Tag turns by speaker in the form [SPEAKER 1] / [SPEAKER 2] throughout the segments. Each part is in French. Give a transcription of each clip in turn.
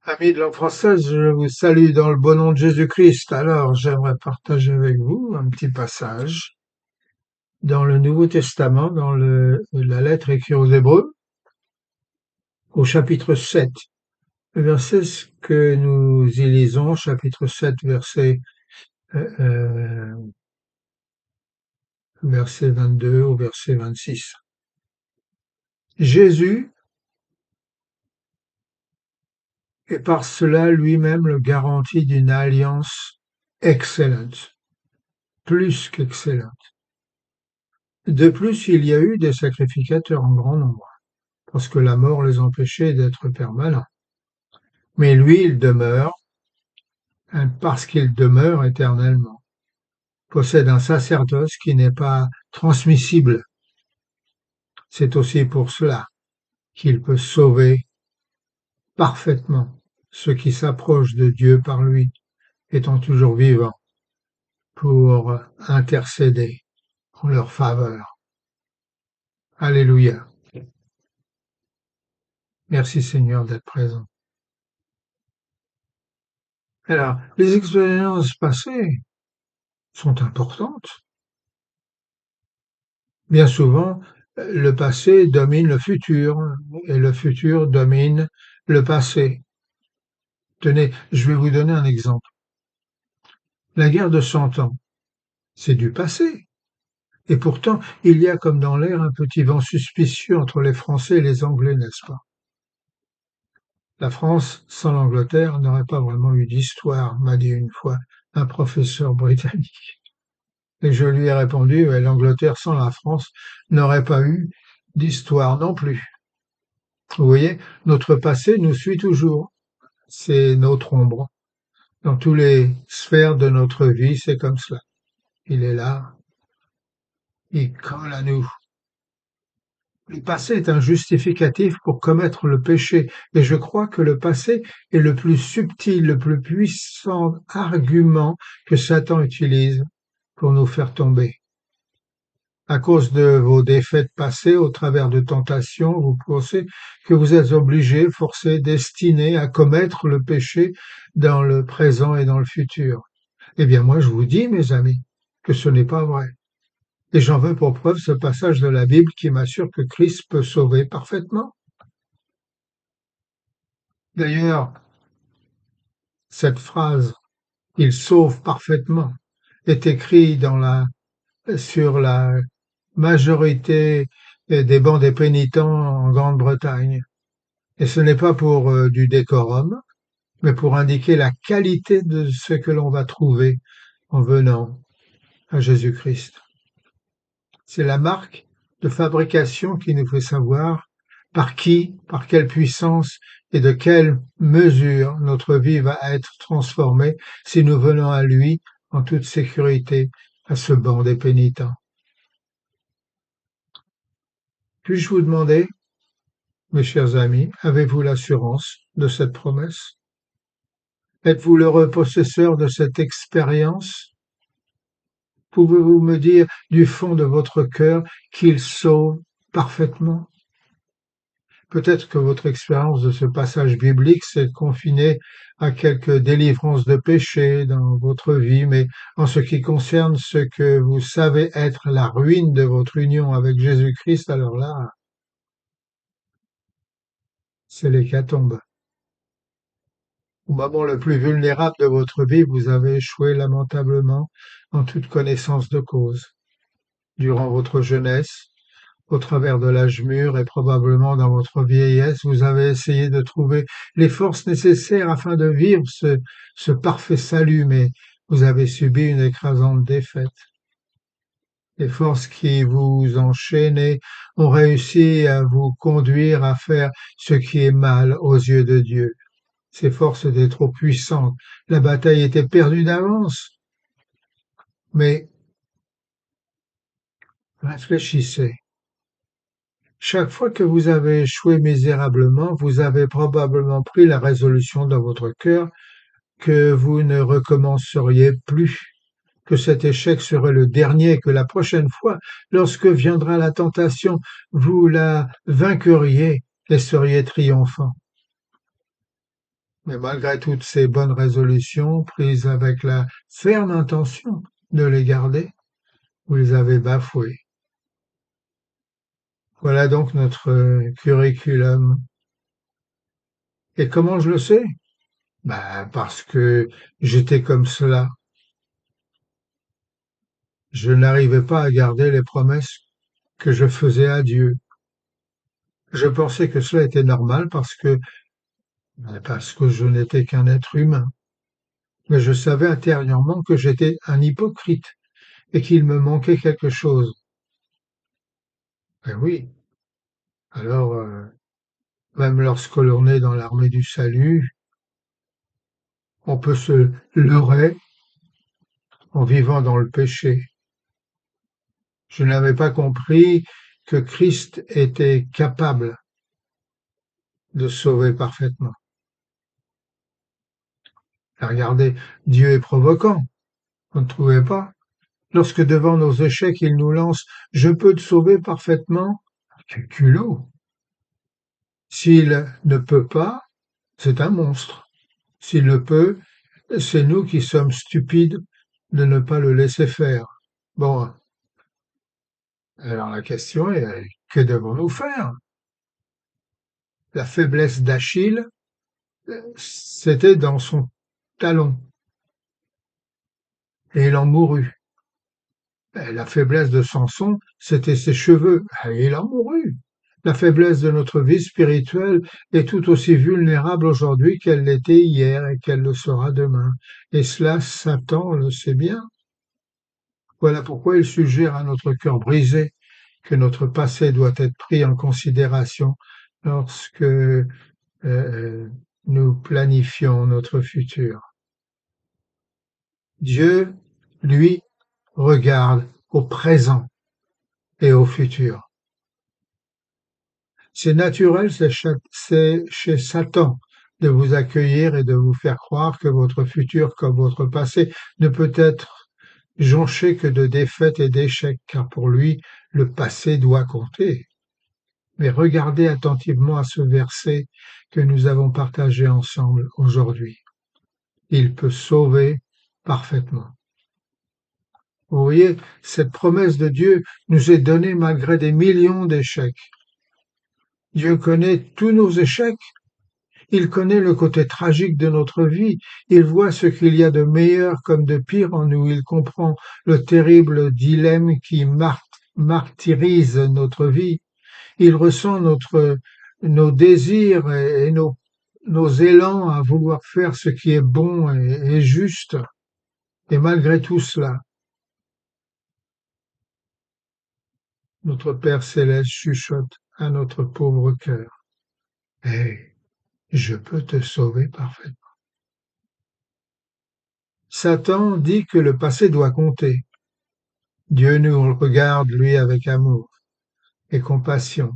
[SPEAKER 1] Amis de langue française, je vous salue dans le bon nom de Jésus-Christ. Alors, j'aimerais partager avec vous un petit passage dans le Nouveau Testament, dans la lettre écrite aux Hébreux, au chapitre 7. Le verset que nous y lisons, chapitre 7, verset 22 au verset 26. Jésus est par cela lui-même le garantie d'une alliance excellente, plus qu'excellente. De plus, il y a eu des sacrificateurs en grand nombre, parce que la mort les empêchait d'être permanents. Mais lui, il demeure, parce qu'il demeure éternellement, possède un sacerdoce qui n'est pas transmissible. C'est aussi pour cela qu'il peut sauver parfaitement ceux qui s'approchent de Dieu par lui, étant toujours vivant, pour intercéder en leur faveur. Alléluia. Merci Seigneur d'être présent. Alors, les expériences passées sont importantes. Bien souvent, le passé domine le futur et le futur domine le passé. Tenez, je vais vous donner un exemple. La guerre de 100 ans, c'est du passé. Et pourtant, il y a comme dans l'air un petit vent suspicieux entre les Français et les Anglais, n'est-ce pas? La France sans l'Angleterre n'aurait pas vraiment eu d'histoire, m'a dit une fois un professeur britannique. Et je lui ai répondu, ouais, l'Angleterre sans la France n'aurait pas eu d'histoire non plus. Vous voyez, notre passé nous suit toujours. C'est notre ombre. Dans toutes les sphères de notre vie, c'est comme cela. Il est là, il colle à nous. Le passé est un justificatif pour commettre le péché, et je crois que le passé est le plus subtil, le plus puissant argument que Satan utilise pour nous faire tomber. À cause de vos défaites passées au travers de tentations, vous pensez que vous êtes obligé, forcé, destiné à commettre le péché dans le présent et dans le futur. Eh bien, moi, je vous dis, mes amis, que ce n'est pas vrai. Et j'en veux pour preuve ce passage de la Bible qui m'assure que Christ peut sauver parfaitement. D'ailleurs, cette phrase, il sauve parfaitement, est écrite sur la majorité des bancs des pénitents en Grande-Bretagne. Et ce n'est pas pour du décorum, mais pour indiquer la qualité de ce que l'on va trouver en venant à Jésus-Christ. C'est la marque de fabrication qui nous fait savoir par qui, par quelle puissance et de quelle mesure notre vie va être transformée si nous venons à lui en toute sécurité à ce banc des pénitents. Puis-je vous demander, mes chers amis, avez-vous l'assurance de cette promesse? Êtes-vous l'heureux possesseur de cette expérience? Pouvez-vous me dire du fond de votre cœur qu'il sauve parfaitement? Peut-être que votre expérience de ce passage biblique s'est confinée à quelques délivrances de péché dans votre vie, mais en ce qui concerne ce que vous savez être la ruine de votre union avec Jésus-Christ, alors là, c'est l'hécatombe. Au moment le plus vulnérable de votre vie, vous avez échoué lamentablement en toute connaissance de cause. Durant votre jeunesse, au travers de l'âge mûr et probablement dans votre vieillesse, vous avez essayé de trouver les forces nécessaires afin de vivre ce parfait salut, mais vous avez subi une écrasante défaite. Les forces qui vous enchaînaient ont réussi à vous conduire à faire ce qui est mal aux yeux de Dieu. Ces forces étaient trop puissantes. La bataille était perdue d'avance. Mais réfléchissez. Chaque fois que vous avez échoué misérablement, vous avez probablement pris la résolution dans votre cœur que vous ne recommenceriez plus, que cet échec serait le dernier, que la prochaine fois, lorsque viendra la tentation, vous la vaincuriez et seriez triomphant. Mais malgré toutes ces bonnes résolutions prises avec la ferme intention de les garder, vous les avez bafouées. Voilà donc notre curriculum. Et comment je le sais? Ben, parce que j'étais comme cela. Je n'arrivais pas à garder les promesses que je faisais à Dieu. Je pensais que cela était normal parce que je n'étais qu'un être humain. Mais je savais intérieurement que j'étais un hypocrite et qu'il me manquait quelque chose. Et oui, alors même lorsque l'on est dans l'armée du salut, on peut se leurrer en vivant dans le péché. Je n'avais pas compris que Christ était capable de sauver parfaitement. Regardez, Dieu est provoquant, vous ne trouvez pas? Lorsque devant nos échecs, il nous lance «Je peux te sauver parfaitement», quel culot! S'il ne peut pas, c'est un monstre. S'il le peut, c'est nous qui sommes stupides de ne pas le laisser faire. Bon, alors la question est, que devons-nous faire? La faiblesse d'Achille, c'était dans son talon, et il en mourut. La faiblesse de Samson, c'était ses cheveux, et il en mourut. La faiblesse de notre vie spirituelle est tout aussi vulnérable aujourd'hui qu'elle l'était hier et qu'elle le sera demain. Et cela, Satan le sait bien. Voilà pourquoi il suggère à notre cœur brisé que notre passé doit être pris en considération lorsque nous planifions notre futur. Dieu, lui, regarde au présent et au futur. C'est naturel, c'est chez Satan de vous accueillir et de vous faire croire que votre futur comme votre passé ne peut être jonché que de défaites et d'échecs, car pour lui, le passé doit compter. Mais regardez attentivement à ce verset que nous avons partagé ensemble aujourd'hui. Il peut sauver parfaitement. Vous voyez, cette promesse de Dieu nous est donnée malgré des millions d'échecs. Dieu connaît tous nos échecs. Il connaît le côté tragique de notre vie. Il voit ce qu'il y a de meilleur comme de pire en nous. Il comprend le terrible dilemme qui martyrise notre vie. Il ressent nos désirs et nos élans à vouloir faire ce qui est bon et juste. Et malgré tout cela, notre Père céleste chuchote à notre pauvre cœur. Hey, je peux te sauver parfaitement. Satan dit que le passé doit compter. Dieu nous regarde, lui, avec amour et compassion,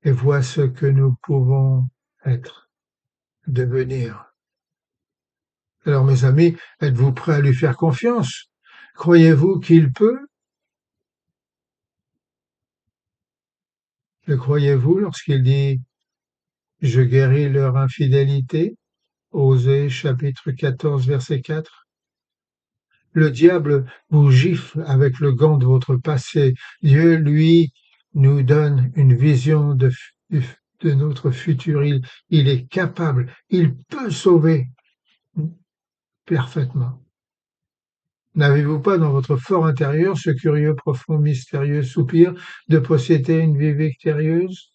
[SPEAKER 1] et voit ce que nous pouvons être, devenir. Alors, mes amis, êtes-vous prêts à lui faire confiance? Croyez-vous qu'il peut? Le croyez-vous lorsqu'il dit «Je guéris leur infidélité»? Osée chapitre 14, verset 4. Le diable vous gifle avec le gant de votre passé. Dieu, lui, nous donne une vision de notre futur. Il est capable, il peut sauver parfaitement. N'avez-vous pas dans votre fort intérieur ce curieux, profond, mystérieux soupir de posséder une vie victorieuse?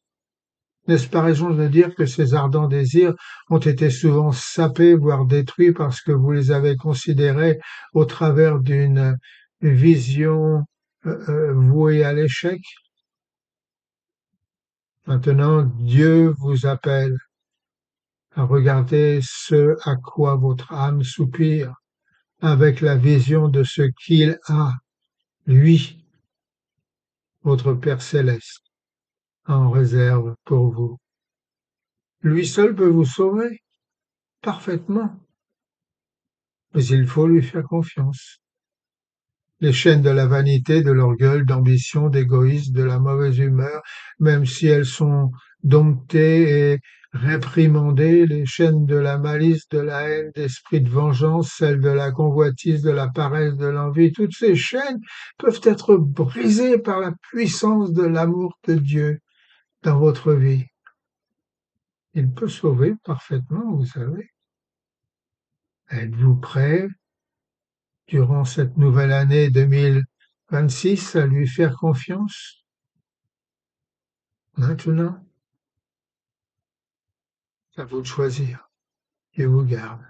[SPEAKER 1] N'est-ce pas raison de dire que ces ardents désirs ont été souvent sapés, voire détruits, parce que vous les avez considérés au travers d'une vision vouée à l'échec? Maintenant, Dieu vous appelle à regarder ce à quoi votre âme soupire, avec la vision de ce qu'il a, lui, votre Père céleste, en réserve pour vous. Lui seul peut vous sauver parfaitement, mais il faut lui faire confiance. Les chaînes de la vanité, de l'orgueil, d'ambition, d'égoïsme, de la mauvaise humeur, même si elles sont domptées et réprimander les chaînes de la malice, de la haine, d'esprit de vengeance, celles de la convoitise, de la paresse, de l'envie. Toutes ces chaînes peuvent être brisées par la puissance de l'amour de Dieu dans votre vie. Il peut sauver parfaitement, vous savez. Êtes-vous prêt, durant cette nouvelle année 2026, à lui faire confiance? Maintenant, à vous de choisir. Dieu vous garde.